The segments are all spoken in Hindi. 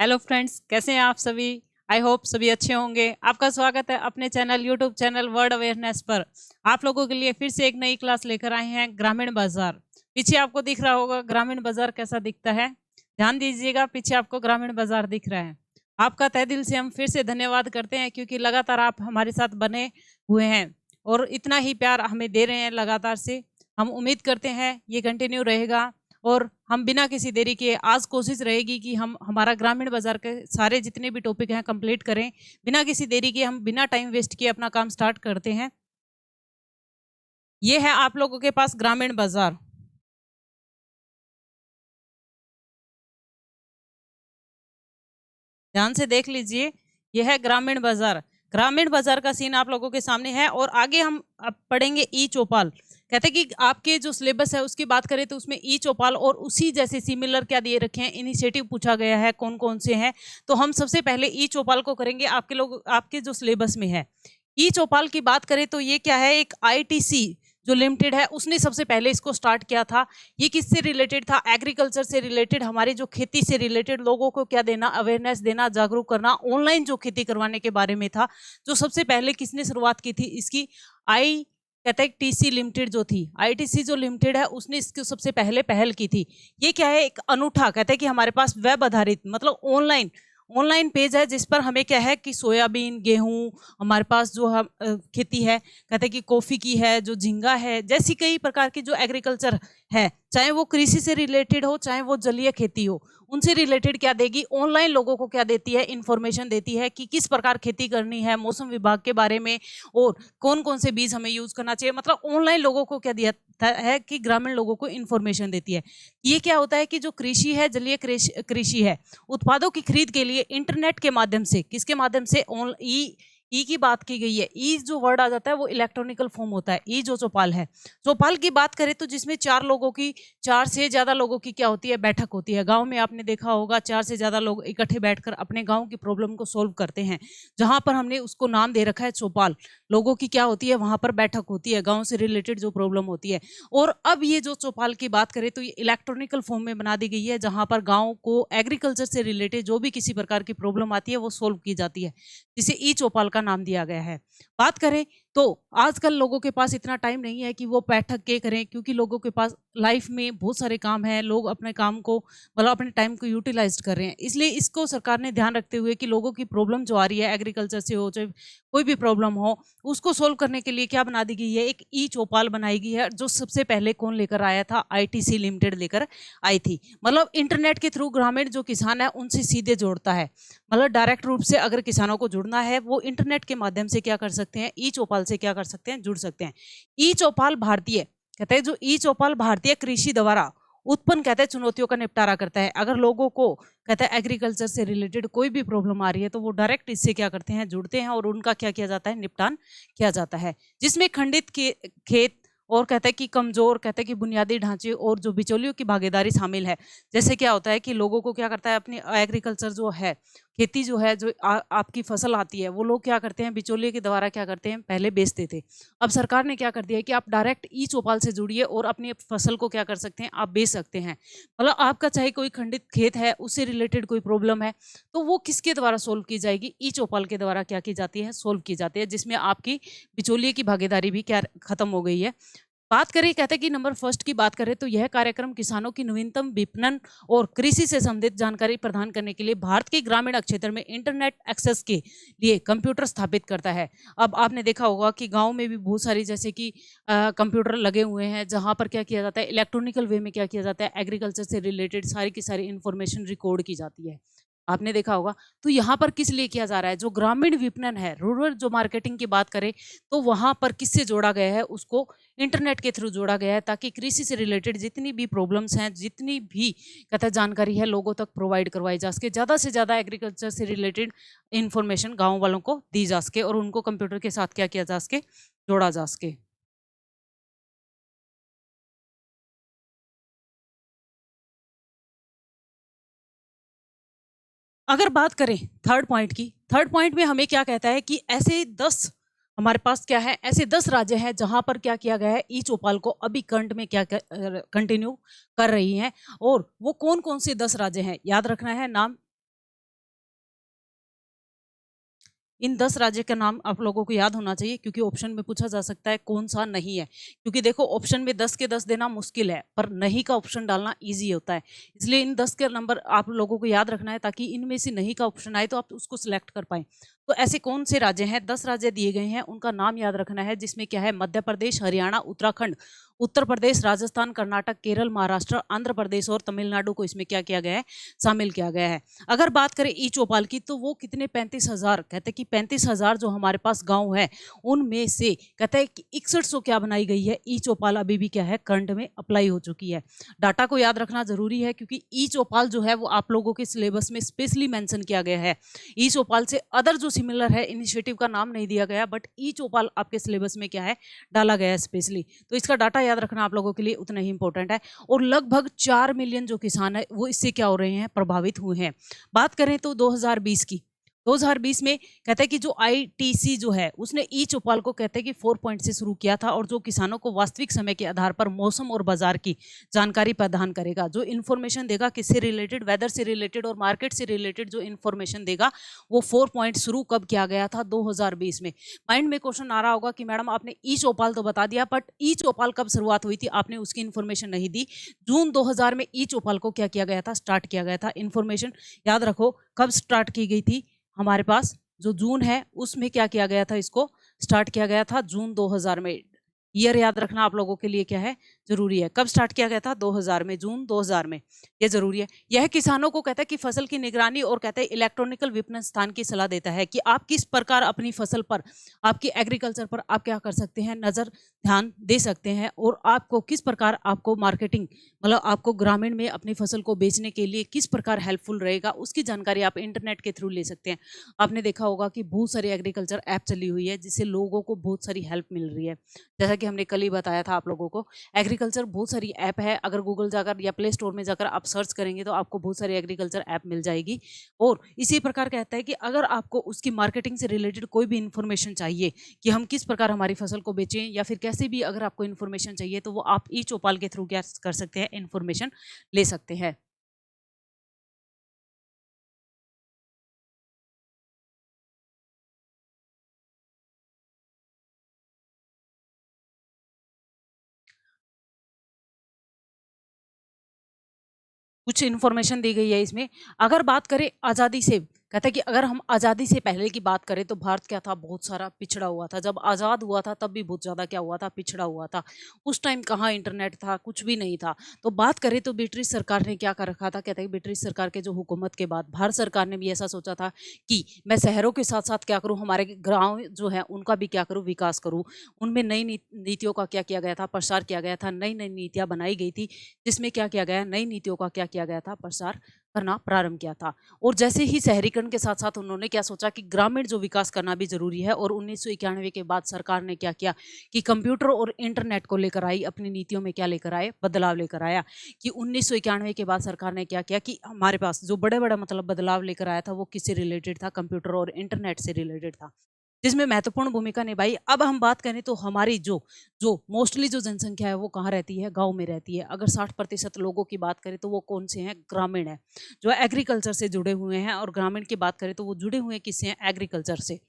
हेलो फ्रेंड्स, कैसे हैं आप सभी। आई होप सभी अच्छे होंगे। आपका स्वागत है अपने channel YouTube channel word awareness पर। आप लोगों के लिए फिर से एक नई क्लास लेकर आए हैं ग्रामीण बाजार। पीछे आपको दिख रहा होगा ग्रामीण बाजार कैसा दिखता है। ध्यान दीजिएगा, पीछे आपको ग्रामीण बाजार दिख रहा है। आपका तहे दिल से हम फिर से धन्यवाद करते हैं, क्योंकि लगातार आप हमारे साथ बने हुए हैं और इतना ही प्यार हमें दे रहे हैं लगातार से। हम उम्मीद करते हैं ये कंटिन्यू रहेगा और हम बिना किसी देरी के आज कोशिश रहेगी कि हम हमारा ग्रामीण बाजार के सारे जितने भी टॉपिक हैं कंप्लीट करें। बिना किसी देरी के हम बिना टाइम वेस्ट किए अपना काम स्टार्ट करते हैं। ये है आप लोगों के पास ग्रामीण बाजार। ध्यान से देख लीजिए, यह है ग्रामीण बाजार। ग्रामीण बाजार का सीन आप लोगों के सामने है और आगे हम अब पढ़ेंगे ई चौपाल। कहते हैं कि आपके जो सिलेबस है उसकी बात करें तो उसमें ई चौपाल और उसी जैसे सिमिलर क्या दिए रखे हैं, इनिशिएटिव पूछा गया है कौन कौन से हैं। तो हम सबसे पहले ई चौपाल को करेंगे। आपके जो सिलेबस में है ई चौपाल की बात करें तो ये क्या है, एक आईटीसी जो लिमिटेड है उसने सबसे पहले इसको स्टार्ट किया था। ये किससे रिलेटेड था? एग्रीकल्चर से रिलेटेड, हमारी जो खेती से रिलेटेड लोगों को क्या देना, अवेयरनेस देना, जागरूक करना, ऑनलाइन जो खेती करवाने के बारे में था। जो सबसे पहले किसने शुरुआत की थी इसकी? आई कहते हैं टीसी लिमिटेड जो थी, आईटीसी जो लिमिटेड है उसने इसको सबसे पहले पहल की थी। ये क्या है, एक अनूठा, कहते हैं कि हमारे पास वेब आधारित मतलब ऑनलाइन ऑनलाइन पेज है जिस पर हमें क्या है कि सोयाबीन, गेहूं, हमारे पास जो हम खेती है, कहते हैं कि कॉफ़ी की है, जो झींगा है, जैसी कई प्रकार की जो एग्रीकल्चर है, चाहे वो कृषि से रिलेटेड हो चाहे वो जलीय खेती हो, उनसे रिलेटेड क्या देगी, ऑनलाइन लोगों को क्या देती है, इन्फॉर्मेशन देती है कि किस प्रकार खेती करनी है, मौसम विभाग के बारे में और कौन कौन से बीज हमें यूज करना चाहिए। मतलब ऑनलाइन लोगों को क्या दिया है कि ग्रामीण लोगों को इन्फॉर्मेशन देती है। ये क्या होता है कि जो कृषि है, जलीय कृषि है, उत्पादों की खरीद के लिए इंटरनेट के माध्यम से, किसके माध्यम से, ई की बात की गई है। ई जो वर्ड आ जाता है वो इलेक्ट्रॉनिकल फॉर्म होता है। ई जो चौपाल है, चौपाल की बात करें तो जिसमें चार से ज्यादा लोगों की क्या होती है, बैठक होती है। गांव में आपने देखा होगा चार से ज्यादा लोग इकट्ठे बैठकर अपने गांव की प्रॉब्लम को सोल्व करते हैं। जहां पर हमने उसको नाम दे रखा है चौपाल। लोगों की क्या होती है, वहां पर बैठक होती है, गाँव से रिलेटेड जो प्रॉब्लम होती है। और अब ये जो चौपाल की बात करें तो ये इलेक्ट्रॉनिकल फॉर्म में बना दी गई है, जहां पर गांव को एग्रीकल्चर से रिलेटेड जो भी किसी प्रकार की प्रॉब्लम आती है वो सोल्व की जाती है, जिसे ई चौपाल का नाम दिया गया है। बात करें तो आजकल लोगों के पास इतना टाइम नहीं है कि वो बैठक के करें, क्योंकि लोगों के पास लाइफ में बहुत सारे काम हैं। लोग अपने काम को मतलब अपने टाइम को यूटिलाइज कर रहे हैं, इसलिए इसको सरकार ने ध्यान रखते हुए कि लोगों की प्रॉब्लम जो आ रही है एग्रीकल्चर से हो चाहे कोई भी प्रॉब्लम हो, उसको सोल्व करने के लिए क्या बना दी गई है, एक ई चौपाल बनाई गई है। जो सबसे पहले कौन लेकर आया था, आईटीसी लिमिटेड लेकर आई थी। मतलब इंटरनेट के थ्रू ग्रामीण जो किसान है उनसे सीधे जोड़ता है। मतलब डायरेक्ट रूप से अगर किसानों को जुड़ना है वो इंटरनेट के माध्यम से क्या कर सकते हैं, ई चौपाल से क्या कर सकते हैं, जुड़ सकते हैं। ई चौपाल भारतीय, कहते हैं जो ई चौपाल भारतीय कृषि द्वारा उत्पन्न, कहते हैं चुनौतियों का निपटारा करता है। अगर लोगों को कहते हैं एग्रीकल्चर से रिलेटेड कोई भी प्रॉब्लम आ रही है तो वो डायरेक्ट इससे क्या करते हैं, जुड़ते हैं और उनका क्या किया जाता है, निपटान किया जाता है। जिसमें खंडित खेत और कहते हैं कि कमजोर, कहते हैं कि बुनियादी ढांचे और जो बिचौलियों की भागीदारी शामिल है। जैसे क्या होता है कि लोगों को क्या करता है, अपनी एग्रीकल्चर जो है, खेती जो है, जो आपकी फसल आती है, वो लोग क्या करते हैं, बिचौलिए के द्वारा क्या करते हैं, पहले बेचते थे। अब सरकार ने क्या कर दिया है कि आप डायरेक्ट ई चौपाल से जुड़िए और अपनी फसल को क्या कर सकते हैं, आप बेच सकते हैं। मतलब आपका चाहे कोई खंडित खेत है, उससे रिलेटेड कोई प्रॉब्लम है, तो वो किसके द्वारा सोल्व की जाएगी, ई चौपाल के द्वारा क्या की जाती है, सोल्व की जाती है, जिसमें आपकी बिचौलिए की भागीदारी भी क्या खत्म हो गई है। बात करें, कहते हैं कि नंबर फर्स्ट की बात करें तो यह कार्यक्रम किसानों की नवीनतम विपणन और कृषि से संबंधित जानकारी प्रदान करने के लिए भारत के ग्रामीण क्षेत्र में इंटरनेट एक्सेस के लिए कंप्यूटर स्थापित करता है। अब आपने देखा होगा कि गांव में भी बहुत सारी जैसे कि कंप्यूटर लगे हुए हैं, जहां पर क्या किया जाता है, इलेक्ट्रॉनिकल वे में क्या किया जाता है, एग्रीकल्चर से रिलेटेड सारी की सारी इंफॉर्मेशन रिकॉर्ड की जाती है। आपने देखा होगा। तो यहाँ पर किस लिए किया जा रहा है, जो ग्रामीण विपणन है, रूरल जो मार्केटिंग की बात करें तो वहां पर किससे जोड़ा गया है, उसको इंटरनेट के थ्रू जोड़ा गया है, ताकि कृषि से रिलेटेड जितनी भी प्रॉब्लम्स हैं, जितनी भी कहता है जानकारी है, लोगों तक प्रोवाइड करवाई जा सके, ज़्यादा से ज़्यादा एग्रीकल्चर से रिलेटेड इंफॉर्मेशन गाँव वालों को दी जा सके और उनको कंप्यूटर के साथ क्या किया जा सके, जोड़ा जा सके। अगर बात करें थर्ड पॉइंट की, थर्ड पॉइंट में हमें क्या कहता है कि ऐसे 10 हमारे पास क्या है, ऐसे 10 राज्य हैं जहां पर क्या किया गया है, ई चौपाल को अभी करंट में क्या कंटिन्यू कर रही हैं। और वो कौन कौन से 10 राज्य हैं, याद रखना है नाम। इन 10 राज्य का नाम आप लोगों को याद होना चाहिए, क्योंकि ऑप्शन में पूछा जा सकता है कौन सा नहीं है। क्योंकि देखो ऑप्शन में 10 के 10 देना मुश्किल है, पर नहीं का ऑप्शन डालना ईज़ी होता है। इसलिए इन 10 के नंबर आप लोगों को याद रखना है, ताकि इनमें से नहीं का ऑप्शन आए तो आप उसको सिलेक्ट कर पाएँ। तो ऐसे कौन से राज्य हैं, 10 राज्य दिए गए हैं, उनका नाम याद रखना है, जिसमें क्या है मध्य प्रदेश, हरियाणा, उत्तराखंड, उत्तर प्रदेश, राजस्थान, कर्नाटक, केरल, महाराष्ट्र, आंध्र प्रदेश और तमिलनाडु को इसमें क्या किया गया है, शामिल किया गया है। अगर बात करें ई चौपाल की, तो वो कितने 35,000, कहते हैं कि 35,000 जो हमारे पास गांव है, उनमें से कहते हैं कि 6100 क्या बनाई गई है, ई चौपाल अभी भी क्या है करंट में अप्लाई हो चुकी है। डाटा को याद रखना जरूरी है, क्योंकि ई चौपाल जो है वो आप लोगों के सिलेबस में स्पेशली मेंशन किया गया है। ई चौपाल से अदर जो सिमिलर है इनिशिएटिव का नाम नहीं दिया गया, बट ई चौपाल आपके सिलेबस में क्या है डाला गया है स्पेशली। तो इसका डाटा याद रखना आप लोगों के लिए उतना ही इंपॉर्टेंट है। और लगभग 4 मिलियन जो किसान है वो इससे क्या हो रहे हैं, प्रभावित हुए हैं। बात करें तो 2020 की, 2020 में कहते हैं कि जो आईटीसी जो है उसने ई चौपाल को कहते हैं कि 4 पॉइंट से शुरू किया था, और जो किसानों को वास्तविक समय के आधार पर मौसम और बाजार की जानकारी प्रदान करेगा, जो इन्फॉर्मेशन देगा किससे रिलेटेड, वेदर से रिलेटेड और मार्केट से रिलेटेड जो इन्फॉर्मेशन देगा, वो 4 पॉइंट शुरू कब किया गया था, 2020 में। माइंड में क्वेश्चन आ रहा होगा कि मैडम आपने ई चौपाल तो बता दिया, बट ई चौपाल कब शुरुआत हुई थी, आपने उसकी इन्फॉर्मेशन नहीं दी। जून 2000 में ई चौपाल को क्या किया गया था, स्टार्ट किया गया था। इन्फॉर्मेशन याद रखो कब स्टार्ट की गई थी, हमारे पास जो जून है उसमें क्या किया गया था, इसको स्टार्ट किया गया था जून 2000 में। ईयर याद रखना आप लोगों के लिए क्या है जरूरी है, कब स्टार्ट किया गया था, 2000 में, जून 2000 में, ये जरूरी है। यह किसानों को कहता है कि फसल की निगरानी और कहते हैं इलेक्ट्रॉनिकल विपणन स्थान की सलाह देता है कि आप किस प्रकार अपनी फसल पर, आपकी एग्रीकल्चर पर आप क्या कर सकते हैं, नजर ध्यान दे सकते हैं, और आपको किस प्रकार आपको मार्केटिंग, मतलब आपको ग्रामीण में अपनी फसल को बेचने के लिए किस प्रकार हेल्पफुल रहेगा, उसकी जानकारी आप इंटरनेट के थ्रू ले सकते हैं। आपने देखा होगा कि बहुत सारी एग्रीकल्चर ऐप चली हुई है, जिससे लोगों को बहुत सारी हेल्प मिल रही है। जैसा कि हमने कल ही बताया था आप लोगों को, एग्रीकल्चर बहुत सारी ऐप है, अगर गूगल जाकर या प्ले स्टोर में जाकर आप सर्च करेंगे तो आपको बहुत सारी एग्रीकल्चर ऐप मिल जाएगी। और इसी प्रकार कहता है कि अगर आपको उसकी मार्केटिंग से रिलेटेड कोई भी इन्फॉर्मेशन चाहिए कि हम किस प्रकार हमारी फसल को बेचें, या फिर कैसे भी अगर आपको इन्फॉर्मेशन चाहिए, तो वो आप ई चौपाल के थ्रू क्या कर सकते हैं, इन्फॉर्मेशन ले सकते हैं। कुछ इन्फॉर्मेशन दी गई है इसमें। अगर बात करें आज़ादी से, कहता है कि अगर हम आज़ादी से पहले की बात करें तो भारत क्या था, बहुत सारा पिछड़ा हुआ था। जब आज़ाद हुआ था तब भी बहुत ज़्यादा क्या हुआ था, पिछड़ा हुआ था। उस टाइम कहाँ इंटरनेट था, कुछ भी नहीं था। तो बात करें तो ब्रिटिश सरकार ने क्या कर रखा था, कहता है कि ब्रिटिश सरकार के जो हुकूमत के बाद भारत सरकार ने भी ऐसा सोचा था कि मैं शहरों के साथ साथ क्या करूँ, हमारे गाँव जो है उनका भी क्या करूँ, विकास करूँ। उनमें नई नीतियों का क्या किया गया था, प्रसार किया गया था। नई नई नीतियाँ बनाई गई थी, जिसमें क्या किया गया, नई नीतियों का क्या किया गया था, प्रसार करना प्रारंभ किया था। और जैसे ही शहरीकरण के साथ साथ उन्होंने क्या सोचा कि ग्रामीण जो विकास करना भी जरूरी है। और 1991 के बाद सरकार ने क्या किया कि कंप्यूटर और इंटरनेट को लेकर आई, अपनी नीतियों में क्या लेकर आए, बदलाव लेकर आया। कि 1991 के बाद सरकार ने क्या किया कि हमारे पास जो बड़े बड़ा मतलब बदलाव लेकर आया था, वो किससे रिलेटेड था, कंप्यूटर और इंटरनेट से रिलेटेड था, जिसमें महत्वपूर्ण भूमिका निभाई। अब हम बात करें तो हमारी जो जो मोस्टली जो जनसंख्या है वो कहाँ रहती है, गांव में रहती है। अगर 60% लोगों की बात करें तो वो कौन से हैं, ग्रामीण है, जो एग्रीकल्चर से जुड़े हुए हैं। और ग्रामीण की बात करें तो वो जुड़े हुए किससे हैं, एग्रीकल्चर से।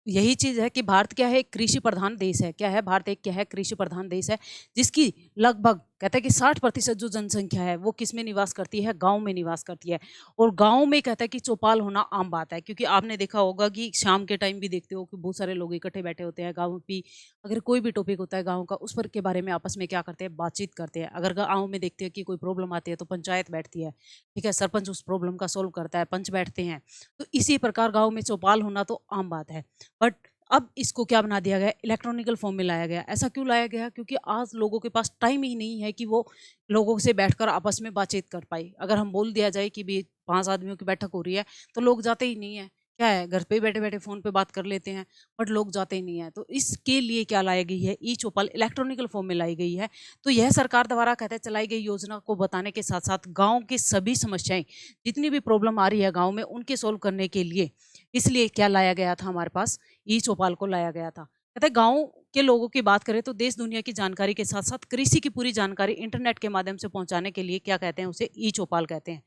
यही चीज है कि भारत क्या है, एक कृषि प्रधान देश है। क्या है, भारत एक क्या है, कृषि प्रधान देश है, जिसकी लगभग कहता है कि 60% जो जनसंख्या है वो किस में निवास करती है, गांव में निवास करती है। और गांव में कहता है कि चौपाल होना आम बात है, क्योंकि आपने देखा होगा कि शाम के टाइम भी देखते हो कि बहुत सारे लोग इकट्ठे बैठे होते हैं गाँव की। अगर कोई भी टॉपिक होता है गाँव का, उस पर के बारे में आपस में क्या करते हैं, बातचीत करते हैं। अगर गाँव में देखते हैं कि कोई प्रॉब्लम आती है तो पंचायत बैठती है, ठीक है, सरपंच उस प्रॉब्लम का सोल्व करता है, पंच बैठते हैं। तो इसी प्रकार गाँव में चौपाल होना तो आम बात है। बट अब इसको क्या बना दिया गया, इलेक्ट्रॉनिकल फॉर्म में लाया गया। ऐसा क्यों लाया गया, क्योंकि आज लोगों के पास टाइम ही नहीं है कि वो लोगों से बैठकर आपस में बातचीत कर पाए। अगर हम बोल दिया जाए कि भी 5 आदमियों की बैठक हो रही है, तो लोग जाते ही नहीं है। क्या है, घर पे ही बैठे बैठे फोन पे बात कर लेते हैं, बट लोग जाते ही नहीं है। तो इसके लिए क्या लाई गई है, ई चौपाल इलेक्ट्रॉनिकल फॉर्म में लाई गई है। तो यह सरकार द्वारा कहते हैं चलाई गई योजना को बताने के साथ साथ गाँव की सभी समस्याएं, जितनी भी प्रॉब्लम आ रही है गाँव में, उनके सोल्व करने के लिए इसलिए क्या लाया गया था, हमारे पास ई चौपाल को लाया गया था। कहते हैं गाँव के लोगों की बात करें तो देश दुनिया की जानकारी के साथ साथ कृषि की पूरी जानकारी इंटरनेट के माध्यम से पहुंचाने के लिए क्या कहते हैं, उसे ई चौपाल कहते हैं।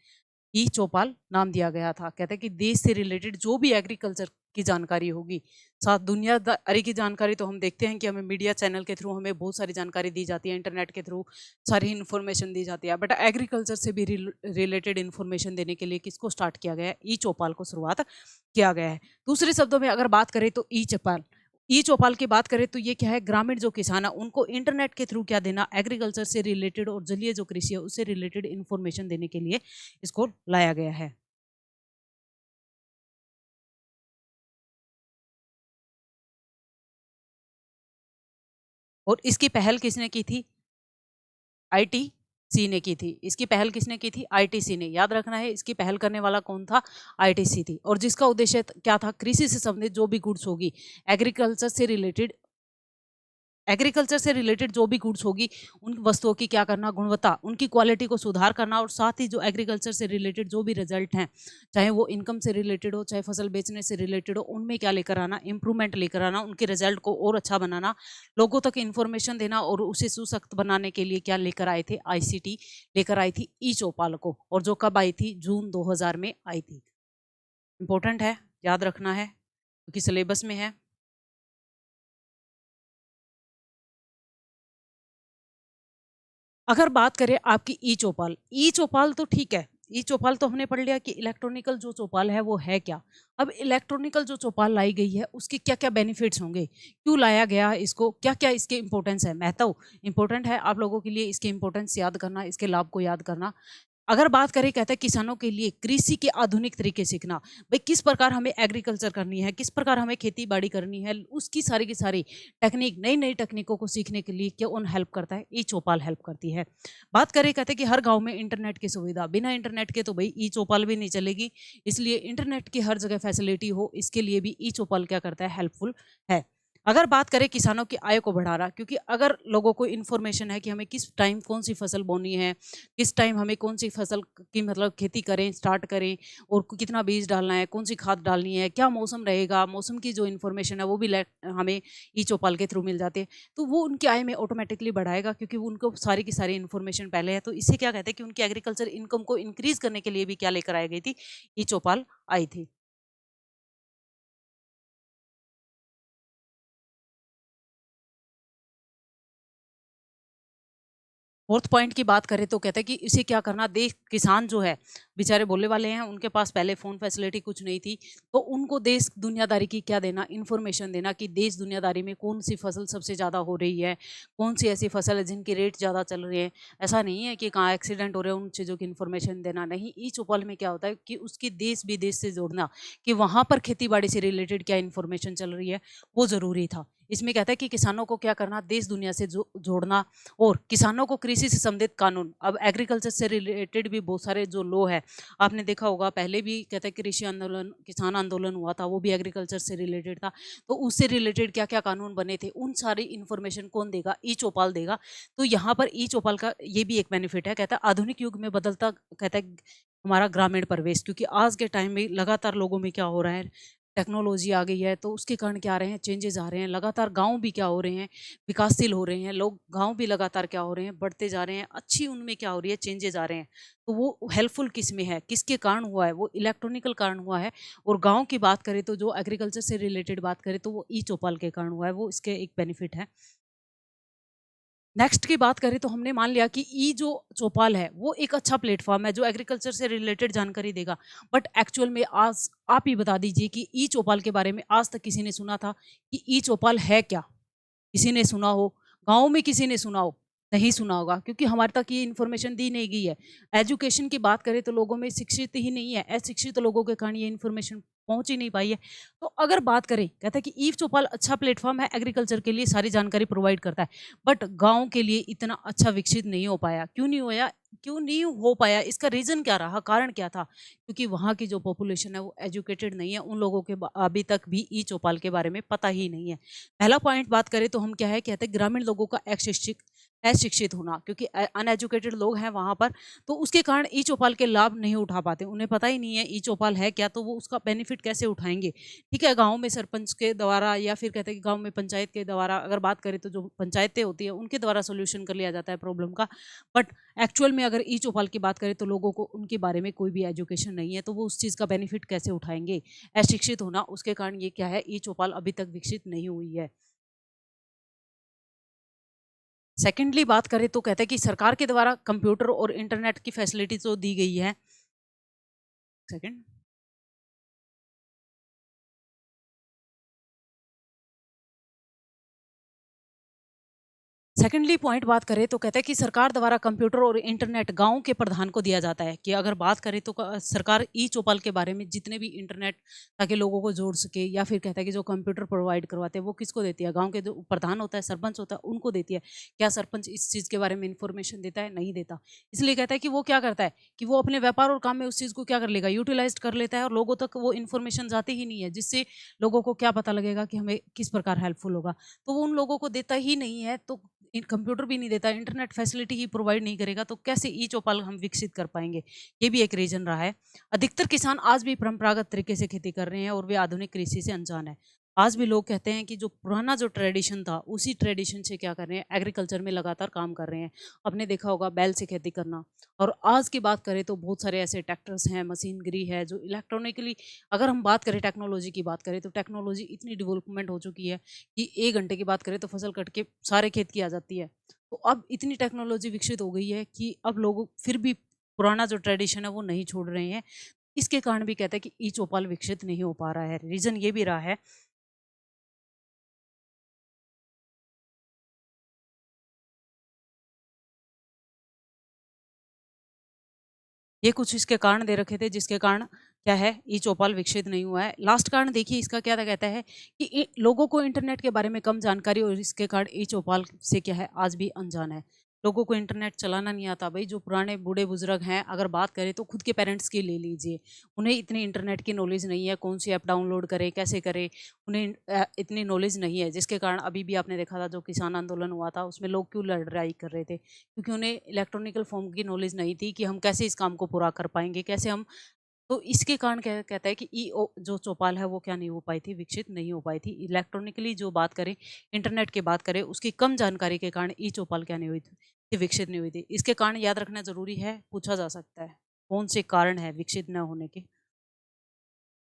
ई चौपाल नाम दिया गया था। कहते हैं कि देश से रिलेटेड जो भी एग्रीकल्चर की जानकारी होगी, साथ दुनियादारी की जानकारी तो हम देखते हैं कि हमें मीडिया चैनल के थ्रू हमें बहुत सारी जानकारी दी जाती है, इंटरनेट के थ्रू सारी इन्फॉर्मेशन दी जाती है, बट एग्रीकल्चर से भी रिलेटेड इन्फॉर्मेशन देने के लिए किसको स्टार्ट किया गया है, ई चौपाल को शुरुआत किया गया है। दूसरे शब्दों में अगर बात करें तो ई चौपाल की बात करें तो ये क्या है, ग्रामीण जो किसान है उनको इंटरनेट के थ्रू क्या देना, एग्रीकल्चर से रिलेटेड और जलीय जो कृषि है उससे रिलेटेड इन्फॉर्मेशन देने के लिए इसको लाया गया है। और इसकी पहल किसने की थी? आईटीसी ने की थी। इसकी पहल किसने की थी? आईटीसी ने। याद रखना है इसकी पहल करने वाला कौन था? आईटीसी थी। और जिसका उद्देश्य क्या था? कृषि से संबंधित जो भी गुड्स होगी, एग्रीकल्चर से रिलेटेड जो भी गुड्स होगी, उन वस्तुओं की क्या करना, गुणवत्ता, उनकी क्वालिटी को सुधार करना, और साथ ही जो एग्रीकल्चर से रिलेटेड जो भी रिजल्ट हैं, चाहे वो इनकम से रिलेटेड हो, चाहे फसल बेचने से रिलेटेड हो, उनमें क्या लेकर आना, इंप्रूवमेंट लेकर आना, उनके रिजल्ट को और अच्छा बनाना, लोगों तक इंफॉर्मेशन देना और उसे सुसख्त बनाने के लिए क्या लेकर आए थे? आईसीटी लेकर आई थी ई चौपाल को। और जो कब आई थी? जून 2000 में आई थी। इंपॉर्टेंट है, याद रखना है क्योंकि सिलेबस में है। अगर बात करें आपकी ई चौपाल तो ठीक है, ई चौपाल तो हमने पढ़ लिया कि इलेक्ट्रॉनिकल जो चौपाल है वो है क्या। अब इलेक्ट्रॉनिकल जो चौपाल लाई गई है उसके क्या क्या बेनिफिट्स होंगे, क्यों लाया गया है इसको, क्या क्या इसके इंपॉर्टेंस है, महत्व इंपॉर्टेंट है आप लोगों के लिए इसके इंपॉर्टेंस याद करना, इसके लाभ को याद करना। अगर बात करें, कहते हैं किसानों के लिए कृषि के आधुनिक तरीके सीखना, भाई किस प्रकार हमें एग्रीकल्चर करनी है, किस प्रकार हमें खेती बाड़ी करनी है, उसकी सारी की सारी टेक्निक, नई नई टेक्निकों को सीखने के लिए क्या उन हेल्प करता है? ई चौपाल हेल्प करती है। बात करें, कहते हैं कि हर गांव में इंटरनेट की सुविधा, बिना इंटरनेट के तो भाई ई चौपाल भी नहीं चलेगी, इसलिए इंटरनेट की हर जगह फैसिलिटी हो, इसके लिए भी ई चौपाल क्या करता है? हेल्पफुल है। अगर बात करें किसानों की आय को बढ़ाना, क्योंकि अगर लोगों को इन्फॉर्मेशन है कि हमें किस टाइम कौन सी फसल बोनी है, किस टाइम हमें कौन सी फसल की मतलब खेती करें, स्टार्ट करें, और कितना बीज डालना है, कौन सी खाद डालनी है, क्या मौसम रहेगा, मौसम की जो इन्फॉर्मेशन है वो भी हमें ई चौपाल के थ्रू मिल जाते हैं, तो वो उनकी आय में ऑटोमेटिकली बढ़ाएगा, क्योंकि वो उनको सारी की सारी इन्फॉर्मेशन पहले है। तो इससे क्या कहते हैं कि उनकी एग्रीकल्चर इनकम को इंक्रीज करने के लिए भी क्या लेकर आई गई थी? ई चौपाल आई थी। फोर्थ पॉइंट की बात करें तो कहते हैं कि इसे क्या करना, देश किसान जो है बेचारे बोले वाले हैं, उनके पास पहले फ़ोन फैसिलिटी कुछ नहीं थी, तो उनको देश दुनियादारी की क्या देना, इन्फॉर्मेशन देना कि देश दुनियादारी में कौन सी फसल सबसे ज़्यादा हो रही है, कौन सी ऐसी फसल है जिनकी रेट ज़्यादा चल रही है। ऐसा नहीं है कि कहाँ एक्सीडेंट हो रहे हैं, उन चीज़ों की इन्फॉर्मेशन देना नहीं। ई चौपाल में क्या होता है कि उसकी देश विदेश से जोड़ना, कि वहाँ पर खेती बाड़ी से रिलेटेड क्या इन्फॉर्मेशन चल रही है, वो ज़रूरी था। इसमें कहता है कि किसानों को क्या करना, देश दुनिया से जोड़ना, और किसानों को कृषि से संबंधित कानून, अब एग्रीकल्चर से रिलेटेड भी बहुत सारे जो लॉ है, आपने देखा होगा पहले भी कहते हैं कृषि आंदोलन, किसान आंदोलन हुआ था, वो भी एग्रीकल्चर से रिलेटेड था, तो उससे रिलेटेड क्या क्या कानून बने थे, उन सारी इन्फॉर्मेशन कौन देगा? ई चौपाल देगा। तो यहाँ पर ई चौपाल का ये भी एक बेनिफिट है, कहता है आधुनिक युग में बदलता, कहता है हमारा ग्रामीण परिवेश, क्योंकि आज के टाइम में लगातार लोगों में क्या हो रहा है, टेक्नोलॉजी आ गई है, तो उसके कारण क्या आ रहे हैं, चेंजेस आ रहे हैं, लगातार गांव भी क्या हो रहे हैं, विकासशील हो रहे हैं, लोग गांव भी लगातार क्या हो रहे हैं, बढ़ते जा रहे हैं, अच्छी उनमें क्या हो रही है, चेंजेस आ रहे हैं। तो वो हेल्पफुल किस में है, किसके कारण हुआ है? वो इलेक्ट्रॉनिकल कारण हुआ है। और गांव की बात करें तो जो एग्रीकल्चर से रिलेटेड बात करें तो वो ई चौपाल के कारण हुआ है, वो इसके एक बेनिफिट है। नेक्स्ट की बात करें तो हमने मान लिया कि ई जो चौपाल है वो एक अच्छा प्लेटफॉर्म है जो एग्रीकल्चर से रिलेटेड जानकारी देगा, बट एक्चुअल में आज आप ही बता दीजिए कि ई चौपाल के बारे में आज तक किसी ने सुना था कि ई चौपाल है क्या? किसी ने सुना हो? गाँव में किसी ने सुना हो? नहीं सुना होगा, क्योंकि हमारे तक ये इन्फॉर्मेशन दी नहीं गई है। एजुकेशन की बात करें तो लोगों में शिक्षित ही नहीं है, अशिक्षित लोगों के कारण ये इन्फॉर्मेशन पहुँच ही नहीं पाई है। तो अगर बात करें, कहता है कि ई चौपाल अच्छा प्लेटफ़ॉर्म है, एग्रीकल्चर के लिए सारी जानकारी प्रोवाइड करता है, बट गाँव के लिए इतना अच्छा विकसित नहीं हो पाया। क्यों नहीं होया? क्यों नहीं हो पाया, इसका रीज़न क्या रहा, कारण क्या था? क्योंकि वहाँ की जो पॉपुलेशन है वो एजुकेटेड नहीं है, उन लोगों के अभी तक भी ई चौपाल के बारे में पता ही नहीं है। पहला पॉइंट बात करें तो हम क्या है कहते हैं ग्रामीण लोगों का अशिक्षित होना, क्योंकि अनएजुकेटेड लोग हैं वहाँ पर, तो उसके कारण ई चौपाल के लाभ नहीं उठा पाते, उन्हें पता ही नहीं है ई चौपाल है क्या, तो वो उसका बेनिफिट कैसे उठाएंगे। ठीक है, गाँव में सरपंच के द्वारा या फिर कहते हैं कि गाँव में पंचायत के द्वारा अगर बात करें तो जो पंचायतें होती है उनके द्वारा सोल्यूशन कर लिया जाता है प्रॉब्लम का। बट एक्चुअल में अगर ई चौपाल की बात करें तो लोगों को उनके बारे में कोई भी एजुकेशन नहीं है, तो वो उस चीज़ का बेनिफिट कैसे उठाएंगे। अशिक्षित होना, उसके कारण ये क्या है, ई चौपाल अभी तक विकसित नहीं हुई है। सेकेंडली बात करें तो कहते हैं कि सरकार के द्वारा कंप्यूटर और इंटरनेट की फैसिलिटी तो दी गई है। सेकंड, सेकेंडली पॉइंट बात करें तो कहते हैं कि सरकार द्वारा कंप्यूटर और इंटरनेट गांव के प्रधान को दिया जाता है। कि अगर बात करें तो सरकार ई चौपाल के बारे में जितने भी इंटरनेट ताकि लोगों को जोड़ सके या फिर कहता है कि जो कंप्यूटर प्रोवाइड करवाते हैं वो किसको देती है, गांव के जो प्रधान होता है, सरपंच होता है, उनको देती है। क्या सरपंच इस चीज़ के बारे में इंफॉर्मेशन देता है? नहीं देता। इसलिए कहता है कि वो क्या करता है कि वो अपने व्यापार और काम में उस चीज़ को क्या कर लेगा, यूटिलाइज कर लेता है, और लोगों तक वो इन्फॉर्मेशन जाती ही नहीं है, जिससे लोगों को क्या पता लगेगा कि हमें किस प्रकार हेल्पफुल होगा। तो वो उन लोगों को देता ही नहीं है, तो कंप्यूटर भी नहीं देता, इंटरनेट फैसिलिटी ही प्रोवाइड नहीं करेगा, तो कैसे ई चौपाल हम विकसित कर पाएंगे। ये भी एक रीजन रहा है। अधिकतर किसान आज भी परंपरागत तरीके से खेती कर रहे हैं और वे आधुनिक कृषि से अनजान है। आज भी लोग कहते हैं कि जो पुराना जो ट्रेडिशन था उसी ट्रेडिशन से क्या कर रहे हैं, एग्रीकल्चर में लगातार काम कर रहे हैं। आपने देखा होगा बैल से खेती करना। और आज की बात करें तो बहुत सारे ऐसे ट्रैक्टर्स हैं, मशीनरी है जो इलेक्ट्रॉनिकली, अगर हम बात करें टेक्नोलॉजी की बात करें तो टेक्नोलॉजी इतनी डेवलपमेंट हो चुकी है कि 1 घंटे की बात करें तो फसल कट के सारे खेत की आ जाती है। तो अब इतनी टेक्नोलॉजी विकसित हो गई है कि अब लोग फिर भी पुराना जो ट्रेडिशन है वो नहीं छोड़ रहे हैं। इसके कारण भी कहते हैं कि ई चौपाल विकसित नहीं हो पा रहा है। रीजन ये भी रहा है। ये कुछ इसके कारण दे रखे थे जिसके कारण क्या है, ई चौपाल विकसित नहीं हुआ है। लास्ट कारण देखिए इसका क्या था, कहता है कि लोगों को इंटरनेट के बारे में कम जानकारी और इसके कारण ई चौपाल से क्या है आज भी अनजान है। लोगों को इंटरनेट चलाना नहीं आता। भाई जो पुराने बूढ़े बुजुर्ग हैं, अगर बात करें तो खुद के पेरेंट्स की ले लीजिए, उन्हें इतनी इंटरनेट की नॉलेज नहीं है, कौन सी ऐप डाउनलोड करें, कैसे करें, उन्हें इतनी नॉलेज नहीं है। जिसके कारण अभी भी आपने देखा था जो किसान आंदोलन हुआ था उसमें लोग क्यों लड़ाई कर रहे थे, क्योंकि उन्हें इलेक्ट्रॉनिकल फॉर्म की नॉलेज नहीं थी कि हम कैसे इस काम को पूरा कर पाएंगे, कैसे हम। तो इसके कारण कहता है कि जो चौपाल है वो क्या नहीं हो पाई थी, विकसित नहीं हो पाई थी। इलेक्ट्रॉनिकली जो बात करें, इंटरनेट की बात करें, उसकी कम जानकारी के कारण ई चौपाल क्या नहीं हुई थी, विकसित नहीं हुई थी। इसके कारण याद रखना जरूरी है, पूछा जा सकता है कौन से कारण है विकसित न होने के।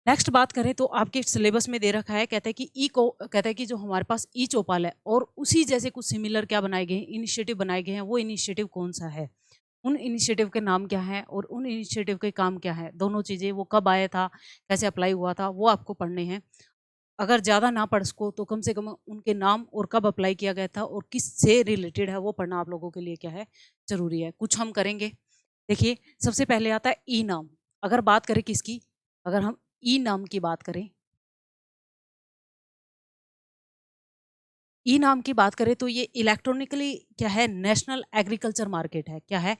नेक्स्ट बात करें तो आपके सिलेबस में दे रखा है, कहता है कि कहता है कि जो हमारे पास ई चौपाल है और उसी जैसे कुछ सिमिलर क्या बनाए गए हैं, इनिशिएटिव बनाए गए हैं, वो इनिशिएटिव कौन सा है, उन इनिशिएटिव के नाम क्या हैं और उन इनिशिएटिव के काम क्या है, दोनों चीज़ें, वो कब आया था, कैसे अप्लाई हुआ था, वो आपको पढ़ने हैं। अगर ज़्यादा ना पढ़ सको तो कम से कम उनके नाम और कब अप्लाई किया गया था और किस से रिलेटेड है वो पढ़ना आप लोगों के लिए क्या है, ज़रूरी है। कुछ हम करेंगे। देखिए सबसे पहले आता है ई नाम। अगर बात करें किसकी, अगर हम ई नाम की बात करें, ई नाम की बात करें तो ये इलेक्ट्रॉनिकली क्या है, नेशनल एग्रीकल्चर मार्केट है। क्या है,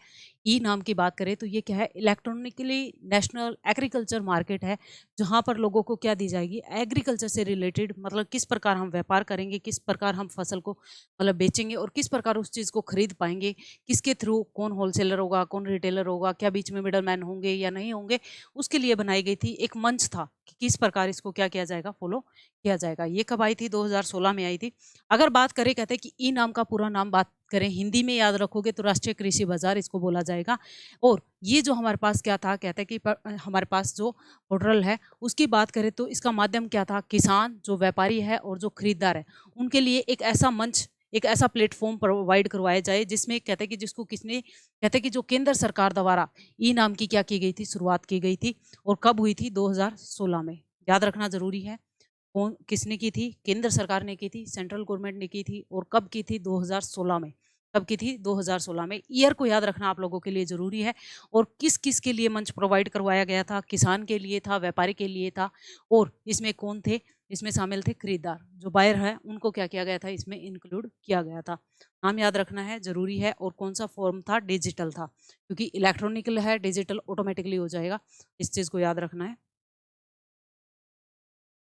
ई नाम की बात करें तो ये क्या है, इलेक्ट्रॉनिकली नेशनल एग्रीकल्चर मार्केट है, जहाँ पर लोगों को क्या दी जाएगी, एग्रीकल्चर से रिलेटेड, मतलब किस प्रकार हम व्यापार करेंगे, किस प्रकार हम फसल को मतलब बेचेंगे और किस प्रकार उस चीज़ को खरीद पाएंगे, किसके थ्रू, कौन होलसेलर होगा, कौन रिटेलर होगा, क्या बीच में मिडल मैन होंगे या नहीं होंगे, उसके लिए बनाई गई थी। एक मंच था कि किस प्रकार इसको क्या किया जाएगा, फॉलो किया जाएगा। ये कब आई थी, 2016 में आई थी। अगर बात करें, कहते हैं कि ई नाम का पूरा नाम बात करें हिंदी में याद रखोगे तो राष्ट्रीय कृषि बाजार इसको बोला जाएगा। और ये जो हमारे पास क्या था, कहते हैं कि हमारे पास जो पोर्टल है उसकी बात करें तो इसका माध्यम क्या था, किसान, जो व्यापारी है और जो खरीदार है, उनके लिए एक ऐसा मंच, एक ऐसा प्लेटफॉर्म प्रोवाइड करवाया जाए जिसमें कहते हैं कि जिसको किसने, कहते हैं कि जो केंद्र सरकार द्वारा ई नाम की क्या की गई थी, शुरुआत की गई थी। और कब हुई थी, 2016 में। याद रखना जरूरी है। कौन किसने की थी, केंद्र सरकार ने की थी, सेंट्रल गवर्नमेंट ने की थी। और कब की थी, 2016 में। कब की थी? 2016 में। ईयर को याद रखना आप लोगों के लिए ज़रूरी है। और किस-किस के लिए मंच प्रोवाइड करवाया गया था? किसान के लिए था, व्यापारी के लिए था, और इसमें कौन थे? इसमें शामिल थे खरीदार, जो बायर है उनको क्या किया गया था? इसमें इंक्लूड किया गया था। नाम याद रखना है, ज़रूरी है। और कौन-सा फॉर्म था? डिजिटल था, क्योंकि इलेक्ट्रॉनिकल है, डिजिटल ऑटोमेटिकली हो जाएगा। इस चीज़ को याद रखना है।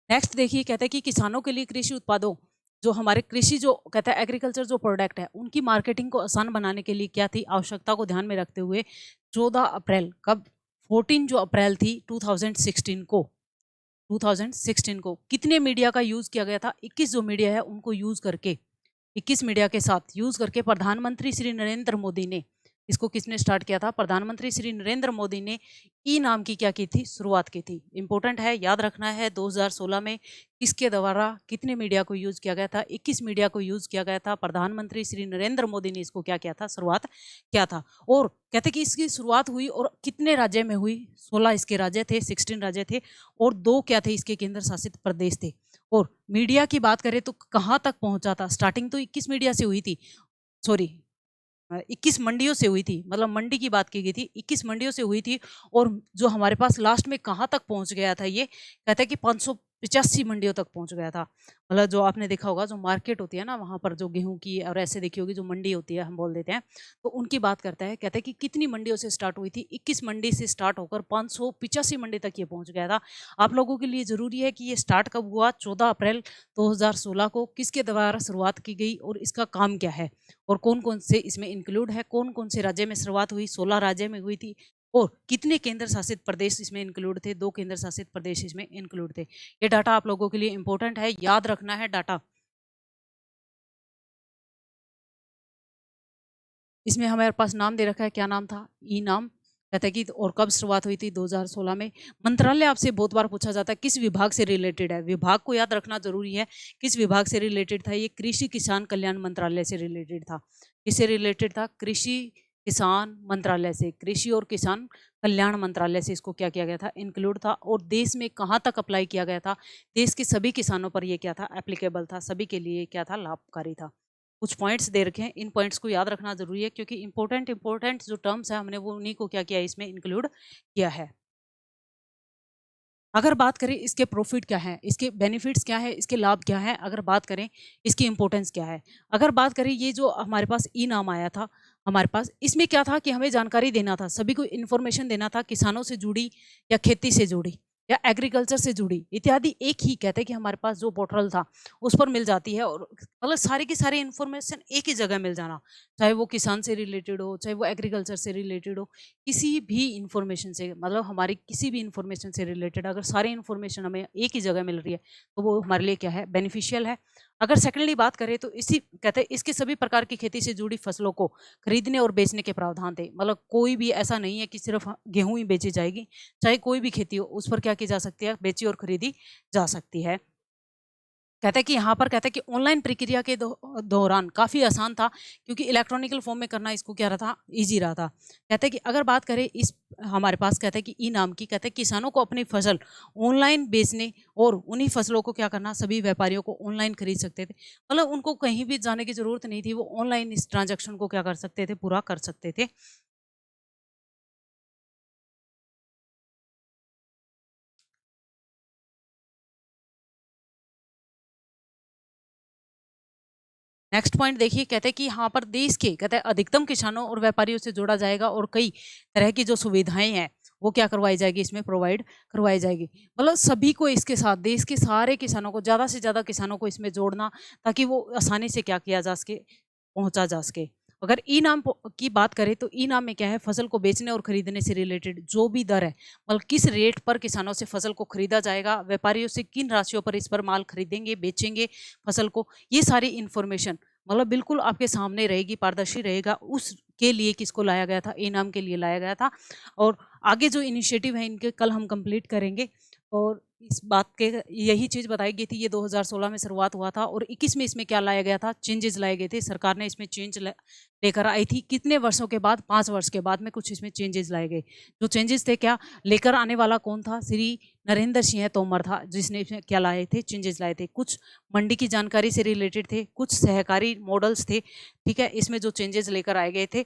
नेक्स्ट देखिए, कहते हैं कि किसानों के लिए कृषि उत्पादों, जो हमारे कृषि जो कहते हैं एग्रीकल्चर जो प्रोडक्ट है, उनकी मार्केटिंग को आसान बनाने के लिए क्या थी? आवश्यकता को ध्यान में रखते हुए 14 अप्रैल, कब? 14 जो अप्रैल थी 2016 को, 2016 को कितने मीडिया का यूज़ किया गया था? 21 जो मीडिया है उनको यूज़ करके, 21 मीडिया के साथ यूज़ करके प्रधानमंत्री श्री नरेंद्र मोदी ने, इसको किसने स्टार्ट किया था? प्रधानमंत्री श्री नरेंद्र मोदी ने ई नाम की क्या की थी? शुरुआत की थी। इंपॉर्टेंट है, याद रखना है। 2016 में किसके द्वारा कितने मीडिया को यूज़ किया गया था? 21 मीडिया को यूज़ किया गया था। प्रधानमंत्री श्री नरेंद्र मोदी ने इसको क्या किया था? शुरुआत किया था। और कहते कि इसकी शुरुआत हुई और कितने राज्य में हुई? 16 इसके राज्य थे, 16 राज्य थे, और 2 क्या थे? इसके केंद्र शासित प्रदेश थे। और मीडिया की बात करें तो कहाँ तक पहुंचा था? स्टार्टिंग तो 21 मीडिया से हुई थी, सॉरी 21 मंडियों से हुई थी, मतलब मंडी की बात की गई थी, 21 मंडियों से हुई थी। और जो हमारे पास लास्ट में कहाँ तक पहुंच गया था? ये कहते हैं कि 585 मंडियों तक पहुंच गया था। मतलब जो आपने देखा होगा, जो मार्केट होती है ना वहाँ पर, जो गेहूं की, और ऐसे देखी होगी जो मंडी होती है, हम बोल देते हैं, तो उनकी बात करता है। कहते हैं कि कितनी मंडियों से स्टार्ट हुई थी? 21 मंडी से स्टार्ट होकर 585 मंडी तक ये पहुंच गया था। आप लोगों के लिए जरूरी है कि ये स्टार्ट कब हुआ? 14 अप्रैल 2016 को। किसके द्वारा शुरुआत की गई और इसका काम क्या है, और कौन-कौन से इसमें इंक्लूड है? कौन-कौन से राज्य में शुरुआत हुई? 16 राज्य में हुई थी। और कितने केंद्र शासित प्रदेश इसमें इंक्लूड थे? 2 केंद्र शासित प्रदेश इसमें इंक्लूड थे। ये डाटा आप लोगों के लिए इंपॉर्टेंट है, याद रखना है डाटा। इसमें हमारे पास नाम दे रखा है, क्या नाम था? ई नाम। कहता है कि और कब शुरुआत हुई थी? 2016 में। मंत्रालय आपसे बहुत बार पूछा जाता है, किस विभाग से रिलेटेड है? विभाग को याद रखना जरूरी है। किस विभाग से रिलेटेड था? ये कृषि किसान कल्याण मंत्रालय से रिलेटेड था। किससे रिलेटेड था? कृषि किसान मंत्रालय से, कृषि और किसान कल्याण मंत्रालय से इसको क्या किया गया था? इंक्लूड था। और देश में कहाँ तक अप्लाई किया गया था? देश के सभी किसानों पर ये क्या था? एप्लीकेबल था, सभी के लिए क्या था? लाभकारी था। कुछ पॉइंट्स दे रखे हैं, इन पॉइंट्स को याद रखना जरूरी है, क्योंकि इंपॉर्टेंट जो टर्म्स है हमने वो उन्हीं को क्या किया है? इसमें इंक्लूड किया है। अगर बात करें इसके प्रॉफिट क्या है, इसके बेनिफिट्स क्या है, इसके लाभ क्या है, अगर बात करें इसकी इंपॉर्टेंस क्या है, अगर बात करें ये जो हमारे पास ई नाम आया था, हमारे पास इसमें क्या था कि हमें जानकारी देना था, सभी को इन्फॉर्मेशन देना था, किसानों से जुड़ी या खेती से जुड़ी या एग्रीकल्चर से जुड़ी इत्यादि। एक ही कहते हैं कि हमारे पास जो पोर्टल था उस पर मिल जाती है, और मतलब सारी की सारी इन्फॉर्मेशन एक ही जगह मिल जाना, चाहे वो किसान से रिलेटेड हो, चाहे वो एग्रीकल्चर से रिलेटेड हो, किसी भी इंफॉर्मेशन से, मतलब हमारी किसी भी इंफॉर्मेशन से रिलेटेड अगर सारी इंफॉर्मेशन हमें एक ही जगह मिल रही है तो वो हमारे लिए क्या है? बेनिफिशियल है। अगर सेकेंडली बात करें तो इसी कहते हैं इसके सभी प्रकार की खेती से जुड़ी फसलों को खरीदने और बेचने के प्रावधान थे। मतलब कोई भी ऐसा नहीं है कि सिर्फ गेहूं ही बेची जाएगी, चाहे कोई भी खेती हो उस पर क्या की जा सकती है? बेची और खरीदी जा सकती है। कहता है कि यहाँ पर कहता है कि ऑनलाइन प्रक्रिया के दौरान काफ़ी आसान था, क्योंकि इलेक्ट्रॉनिकल फॉर्म में करना इसको क्या रहा था? ईजी रहा था। कहता है कि अगर बात करें इस हमारे पास कहता है कि ई नाम की, कहता है किसानों को अपनी फसल ऑनलाइन बेचने और उन्हीं फसलों को क्या करना? सभी व्यापारियों को ऑनलाइन खरीद सकते थे। मतलब उनको कहीं भी जाने की जरूरत नहीं थी, वो ऑनलाइन इस ट्रांजेक्शन को क्या कर सकते थे? पूरा कर सकते थे। नेक्स्ट पॉइंट देखिए, कहते हैं कि यहाँ पर देश के कहते हैं अधिकतम किसानों और व्यापारियों से जोड़ा जाएगा, और कई तरह की जो सुविधाएं हैं वो क्या करवाई जाएगी? इसमें प्रोवाइड करवाई जाएगी। मतलब सभी को इसके साथ, देश के सारे किसानों को, ज़्यादा से ज़्यादा किसानों को इसमें जोड़ना, ताकि वो आसानी से क्या किया जा सके? पहुंचा जा सके। अगर ई नाम की बात करें तो ई नाम में क्या है? फसल को बेचने और खरीदने से रिलेटेड जो भी दर है, मतलब किस रेट पर किसानों से फसल को खरीदा जाएगा, व्यापारियों से किन राशियों पर इस पर माल खरीदेंगे, बेचेंगे फसल को, ये सारी इंफॉर्मेशन मतलब बिल्कुल आपके सामने रहेगी, पारदर्शी रहेगा। उसके लिए किसको लाया गया था? ई नाम के लिए लाया गया था। और आगे जो इनिशिएटिव है इनके कल हम कंप्लीट करेंगे। और इस बात के यही चीज़ बताई गई थी। ये 2016 में शुरुआत हुआ था और 21 में इसमें क्या लाया गया था, चेंजेस लाए गए थे। सरकार ने इसमें चेंज लेकर आई थी। कितने वर्षों के बाद, 5 वर्ष के बाद में कुछ इसमें चेंजेस लाए गए। जो चेंजेस थे, क्या लेकर आने वाला कौन था? श्री नरेंद्र सिंह तोमर था, जिसने इसमें क्या लाए थे, चेंजेस लाए थे। कुछ मंडी की जानकारी से रिलेटेड थे, कुछ सहकारी मॉडल्स थे, ठीक है, इसमें जो चेंजेस लेकर आए गए थे।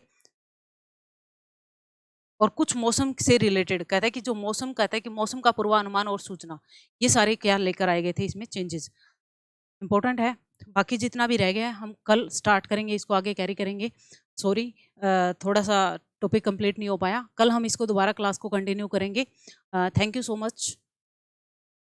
और कुछ मौसम से रिलेटेड कहता है कि जो मौसम कहता है कि मौसम का पूर्वानुमान और सूचना, ये सारे क्या लेकर आए गए थे इसमें चेंजेस। इंपॉर्टेंट है। बाकी जितना भी रह गया है हम कल स्टार्ट करेंगे, इसको आगे कैरी करेंगे। सॉरी, थोड़ा सा टॉपिक कंप्लीट नहीं हो पाया। कल हम इसको दोबारा क्लास को कंटिन्यू करेंगे। Thank you so much.